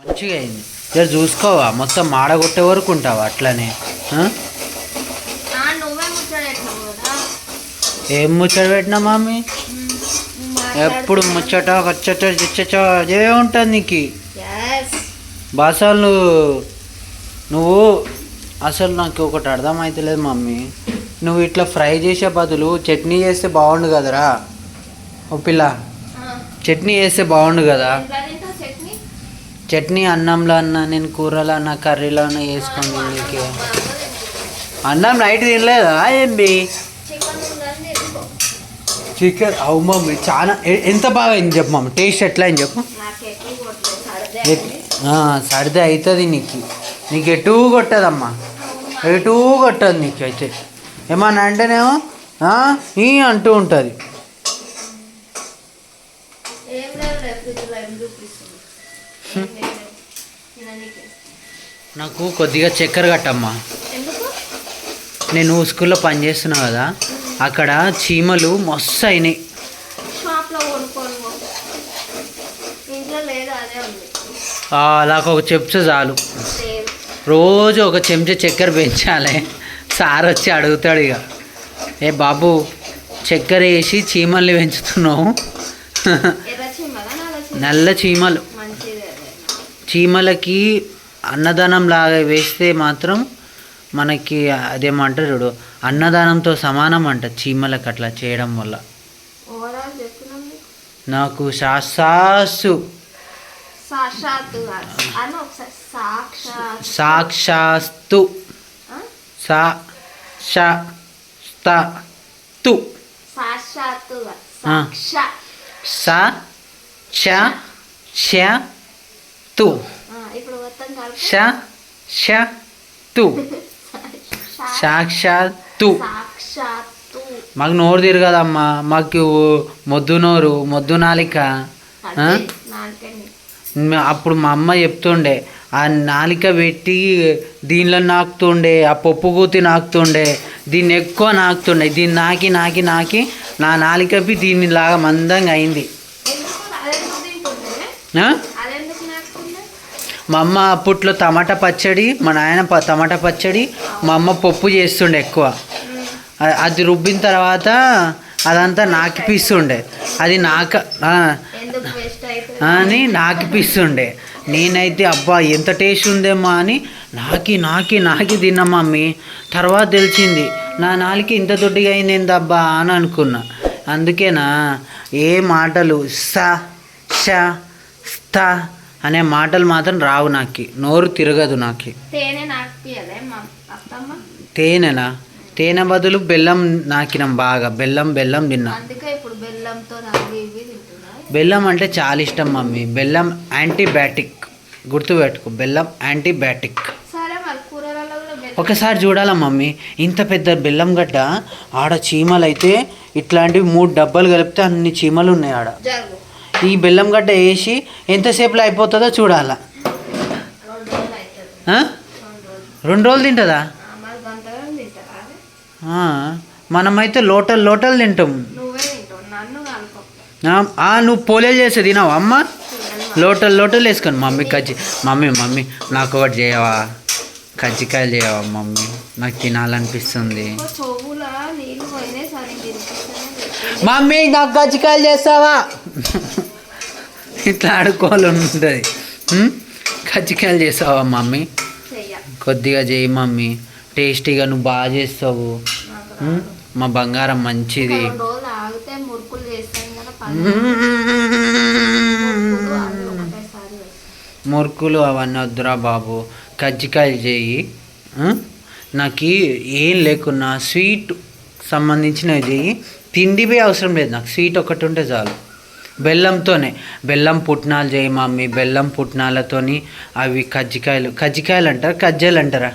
మంచిగా అయింది. జర చూసుకోవా, మొత్తం మాడగొట్టే వరకు ఉంటావా అట్లనే? ఏం ముచ్చట పెట్టినా మమ్మీ? ఎప్పుడు ముచ్చట కచ్చట చిచ్చట అదే ఉంటుంది నీకు. బాసాలు నువ్వు అసలు నాకు ఒకటి అర్థమవుతలేదు మమ్మీ. నువ్వు ఇట్లా ఫ్రై చేసే బదులు చట్నీ చేస్తే బాగుండు కదరా. ఓ పిల్ల, చట్నీ చేస్తే బాగుండు కదా. చట్నీ అన్నంలో అన్నా, నేను కూరలో అన్నా, కర్రీలో అన్నా వేసుకొని నీకు. అన్నం నైట్ తినలేదా ఏంటి? చికెన్ అవు మమ్మీ చాలా. ఎంత బాగా అయింది చెప్పు మమ్మీ, టేస్ట్ ఎట్లా అయింది చెప్పు. సర్ది అవుతుంది నీకు ఎటూ కొట్టదమ్మా, ఎటూ కొట్టదు నీకు. అయితే ఏమన్నా అంటేనేమో ఈ అంటూ ఉంటుంది. నాకు కొద్దిగా చక్కెర కట్టమ్మా. నేను స్కూల్లో పనిచేస్తున్నా కదా, అక్కడ చీమలు మస్తు అయినాయి. నాకు ఒక చెంచా చాలు, రోజు ఒక చెంచా చక్కెర పెంచాలి. సార్ వచ్చి అడుగుతాడు ఇక, ఏ బాబు చక్కెర వేసి చీమల్ని పెంచుతున్నావు. నల్ల చీమలు, చీమలకి అన్నదానం లాగా వేస్తే మాత్రం మనకి అదేమంటారు చూడు, అన్నదానంతో సమానం అంట చీమలకు అట్లా చేయడం వల్ల. నాకు సాక్షాత్తు సాక్షాత్తు సాక్షాత్తు సాక్షాత్తు సాక్షాత్తు. మాకు నోరు తిరగదమ్మా, మాకు మొద్దు నోరు, మొద్దు నాలిక. అప్పుడు మా అమ్మ చెప్తుండే, ఆ నాలిక పెట్టి దీనిలో నాకుతుండే, ఆ పప్పు కూతి నాకుతుండే, దీన్ని ఎక్కువ నాకుతుండే. దీన్ని నాకి నాకి నాకి నా నాలికపి దీనిలాగా మందంగా అయింది. మా అమ్మ అప్పట్లో టమాటా పచ్చడి, మా నాయన టమాటా పచ్చడి, మా అమ్మ పప్పు చేస్తుండే ఎక్కువ. అది రుబ్బిన తర్వాత అదంతా నాకిపిస్తుండే, అది అని నాకిపిస్తుండే. నేనైతే అబ్బా ఎంత టేస్ట్ ఉందేమ్మా అని నాకి నాకి నాకి తిన్నా మమ్మీ. తర్వాత తెలిసింది నా నాలుగు ఇంత దొడ్డిగా అయింది ఏందబ్బా అని అనుకున్నా. అందుకేనా ఏ మాటలు ష స్థ అనే మాటలు మాత్రం రావు నాకు, నోరు తిరగదు నాకు. తేనెనా? తేనె బదులు బెల్లం నాకినాం బాగా, బెల్లం తిన్నా. బెల్లం అంటే చాలా ఇష్టం మమ్మీ. బెల్లం యాంటీబయాటిక్, గుర్తుపెట్టుకో, బెల్లం యాంటీబయాటిక్. ఒకసారి చూడాలా మమ్మీ, ఇంత పెద్ద బెల్లం గడ్డ ఆడ చీమలు అయితే ఇట్లాంటివి 3 డబ్బాలు కలిపితే అన్ని చీమలు ఉన్నాయి ఆడ. ఈ బెల్లం గడ్డ వేసి ఎంతసేపులో అయిపోతుందో చూడాలా. 2 రోజులు తింటుందా? మనమైతే లోటలు తింటాం. నువ్వు పోలేలు చేస్తే తినావా అమ్మ? లోటలు వేసుకొని మమ్మీ మమ్మీ నాకు ఒకటి చేయవా, కజ్జికాయలు చేయవా మమ్మీ, నాకు తినాలనిపిస్తుంది. మమ్మీ నాకు కజ్జికాయలు చేస్తావా? ఇట్లా ఆడుకోవాలి ఉంటుంది. కజ్జికాయలు చేస్తావా మమ్మీ? కొద్దిగా చేయి మమ్మీ, టేస్టీగా నువ్వు బాగా చేస్తావు. మా బంగారం మంచిది. మురుకులు అవన్నీ వద్దురా బాబు, కజ్జికాయలు చేయి. నాకు ఏం లేకున్నా స్వీట్ సంబంధించినవి చేయి. తిండివే అవసరం లేదు నాకు, స్వీట్ ఒకటి ఉంటే చాలు. బెల్లంతోనే, బెల్లం పుట్నాలు చేయి మమ్మీ. బెల్లం పుట్నాలతోని అవి కజ్జికాయలు అంటారు, కజ్జాయలు అంటారా?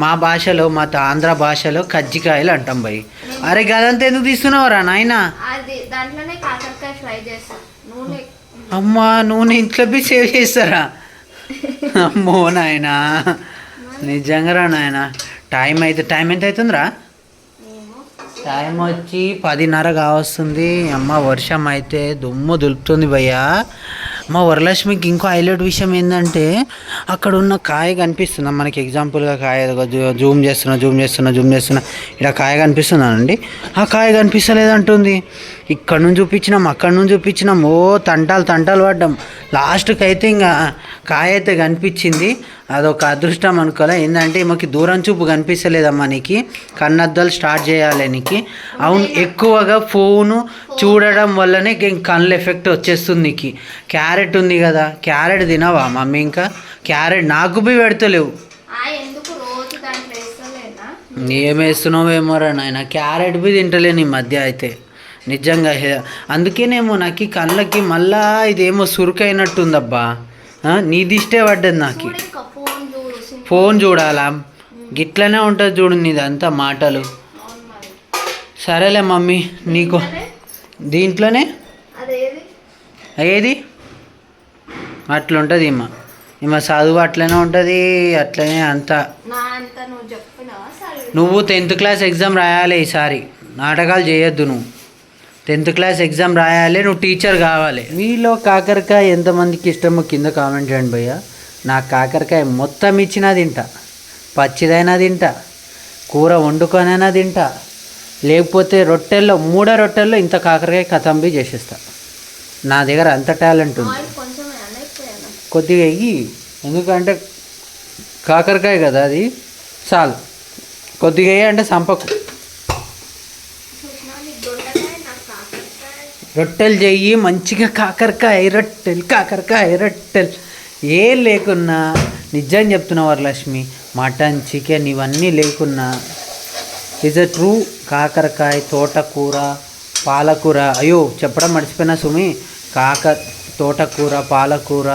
మా భాషలో, మా ఆంధ్ర భాషలో కజ్జికాయలు అంటాం భయ్. అరే గదంతా ఎందుకు తీస్తున్నావురా నాయన? అమ్మా నూనె ఇంట్లో పోయి సేవ్ చేస్తారా? అమ్మో నాయన, నిజంగా రా నాయన. టైం ఎంత అవుతుందిరా? టైం వచ్చి 10:30 కావస్తుంది. అమ్మ వర్షం అయితే దుమ్ము దులుపుతుంది భయ్యా. మా వరలక్ష్మికి ఇంకో హైలైట్ విషయం ఏంటంటే అక్కడ ఉన్న కాయ కనిపిస్తుందా మనకి, ఎగ్జాంపుల్గా కాయ జూమ్ చేస్తున్నా ఇక్కడ కాయ కనిపిస్తుందానండి. ఆ కాయ కనిపిస్తలేదంటుంది. ఇక్కడ నుంచి చూపించినాం, అక్కడ నుంచి చూపించినాం, తంటాలు పడ్డాం. లాస్ట్కి అయితే ఇంకా కాయ అయితే కనిపించింది. అదొక అదృష్టం అనుకోలే. ఏంటంటే మాకు దూరం చూపు కనిపిస్తలేదమ్మా, నీకు కన్నద్దాలు స్టార్ట్ చేయాలి నీకు. అవును, ఎక్కువగా ఫోను చూడడం వల్లనే కళ్ళు ఎఫెక్ట్ వచ్చేస్తుంది నీకు. క్యారెట్ ఉంది కదా, క్యారెట్ తినవా మమ్మీ? ఇంకా క్యారెట్ నాకు బి పెడతలేవు. ఏమేస్తున్నావేమోరా నాయన, క్యారెట్ బి తింటలేను ఈ మధ్య అయితే నిజంగా. అందుకేనేమో నాకు కళ్ళకి మళ్ళా ఇదేమో సురుకైనట్టుందబ్బా. నీ దిష్టే పడ్డది నాకు. ఫోన్ చూడాలా, గిట్లనే ఉంటుంది చూడు నీదంతా మాటలు. సరేలే మమ్మీ, నీకు దీంట్లోనే ఏది అట్లుంటుంది ఈమె చదువు అట్లనే ఉంటుంది, అట్లనే అంతా. నువ్వు 10th క్లాస్ ఎగ్జామ్ రాయాలి ఈసారి, నాటకాలు చేయొద్దు. నువ్వు 10th క్లాస్ ఎగ్జామ్ రాయాలి, నువ్వు టీచర్ కావాలి. వీళ్ళు కాకరకాయ ఎంతమందికి ఇష్టమో కింద కామెంట్ చేయండి భయ్య. నాకు కాకరకాయ మొత్తం ఇచ్చినా తింటా, పచ్చిదైనా తింటా, కూర వండుకొనైనా తింటా, లేకపోతే రొట్టెల్లో 3 రొట్టెల్లో ఇంత కాకరకాయ కతంబి చేసేస్తా. నా దగ్గర అంత టాలెంట్ ఉంది. కొద్దిగా వెయ్యి, ఎందుకంటే కాకరకాయ కదా అది, చాలు. కొద్దిగా వెయ్యి అంటే సంపకు. రొట్టెలు చెయ్యి మంచిగా, కాకరకాయ రొట్టెలు ఏం లేకున్నా, నిజం చెప్తున్నా వరలక్ష్మి, మటన్ చికెన్ ఇవన్నీ లేకున్నా ఈజ్ అ ట్రూ కాకరకాయ, తోటకూర, పాలకూర. అయ్యో చెప్పడం మర్చిపోయినా సుమి, తోటకూర, పాలకూర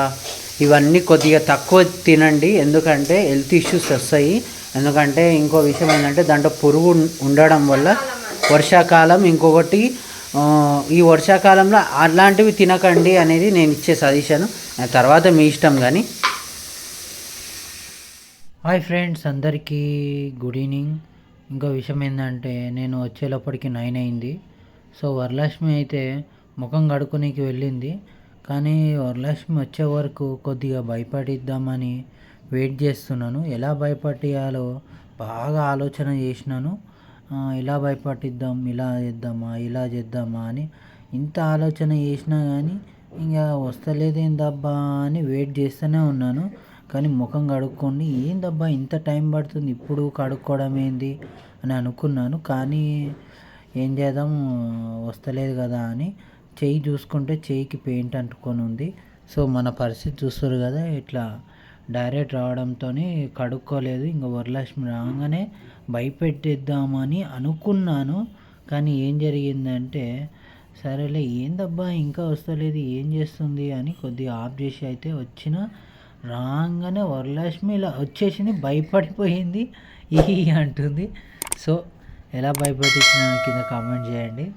ఇవన్నీ కొద్దిగా తక్కువ తినండి, ఎందుకంటే హెల్త్ ఇష్యూస్ వస్తాయి. ఎందుకంటే ఇంకో విషయం ఏంటంటే దాంట్లో పురుగు ఉండడం వల్ల వర్షాకాలం, ఇంకొకటి ఈ వర్షాకాలంలో అలాంటివి తినకండి అనేది నేను ఇచ్చే సజెషన్. తర్వాత మీ ఇష్టం. కానీ హాయ్ ఫ్రెండ్స్, అందరికీ గుడ్ ఈవినింగ్. ఇంకో విషయం ఏంటంటే నేను వచ్చేటప్పటికి 9 అయింది. సో వరలక్ష్మి అయితే ముఖం కడుక్కోనికి వెళ్ళింది. కానీ వరలక్ష్మి వచ్చే వరకు కొద్దిగా భయపడిద్దామని వెయిట్ చేస్తున్నాను. ఎలా భయపడియాలో బాగా ఆలోచన చేసినాను. ఇలా భయపట్టిద్దాం, ఇలా చేద్దామా అని ఇంత ఆలోచన చేసినా కానీ ఇంకా వస్తలేదేందబ్బా అని వెయిట్ చేస్తూనే ఉన్నాను. కానీ ముఖం కడుక్కోండి, ఏందబ్బా ఇంత టైం పడుతుంది, ఇప్పుడు కడుక్కోవడం ఏంది అని అనుకున్నాను. కానీ ఏం చేద్దాం, వస్తలేదు కదా అని చెయ్యి చూసుకుంటే చెయ్యికి పెయింట్ అంటుకొని ఉంది. సో మన పరిస్థితి చూస్తారు కదా, ఇట్లా డైరెక్ట్ రావడంతో కడుక్కోలేదు. ఇంకా వరలక్ష్మి రాగానే భయపెట్టిద్దామని అనుకున్నాను. కానీ ఏం జరిగిందంటే, సరేలే ఏందబ్బా ఇంకా వస్తలేదు, ఏం చేస్తుంది అని కొద్దిగా ఆఫ్ చేసి అయితే వచ్చిన. రాగానే వరలక్ష్మి ఇలా వచ్చేసింది, భయపడిపోయింది, ఈ అంటుంది. సో ఎలా భయపెట్టించిన కింద కామెంట్ చేయండి.